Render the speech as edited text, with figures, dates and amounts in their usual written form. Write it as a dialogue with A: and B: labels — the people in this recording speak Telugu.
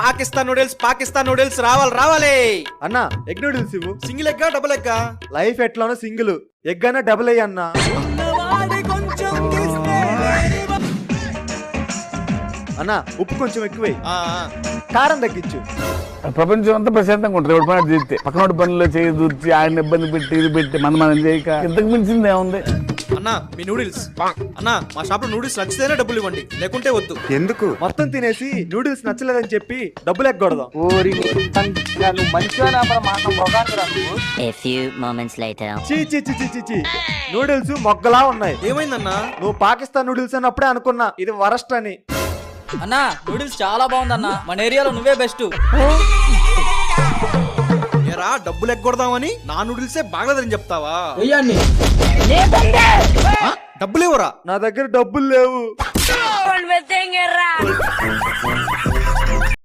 A: పాకిస్తాన్ నూడిల్స్ రావాలి
B: అన్నా ఎగ్ నూడిల్స్ ఇవ్వు.
A: సింగిల్ ఎగ్గా డబుల్ ఎగ్గా?
B: లైఫ్ ఎట్లానో సింగిల్, ఎగ్ అన్నా డబుల్ అయ్యి అన్నా. అన్నా ఉప్పు కొంచెం ఎక్కువై, కారం తగ్గించు.
C: ప్రపంచం అంతా ప్రశాంతంగా ఉంటుంది. ఎవరి పని చేస్తే పక్కనోడి పనులు చేయి దూర్చి ఆయన ఇబ్బంది పెట్టి ఇది పెట్టి మనం చేయక ఇంతకు మించింది ఏముంది.
A: అన్నా మీ నూడిల్స్ అన్నా, మా షాప్ లో నూడిల్స్ నచ్చితేనే డబ్బులు ఇవ్వండి, లేకుంటే వద్దు.
B: ఎందుకు? మొత్తం తినేసి నూడిల్స్ నచ్చలేదని చెప్పి డబ్బులు ఎగ్గొడదాం.
D: A few moments later.
B: చీ చీ చీ చీ చీ చీ, నూడిల్స్ మొగ్గలా ఉన్నాయి.
A: ఏమైందన్నా?
B: నువ్వు పాకిస్తాన్ నూడిల్స్ అన్నప్పుడే అనుకున్నా ఇది వరస్ట్ అని.
E: అన్నా నూడిల్స్ చాలా బాగుందన్నా, మన ఏరియాలో నువ్వే బెస్ట్.
A: ఏరా డబ్బులు ఎగ్గొడదామని నా నూడిల్సే బాగలేదని చెప్తావా?
B: డబ్బులు ఇవ్వరా? నా దగ్గర డబ్బులు లేవు.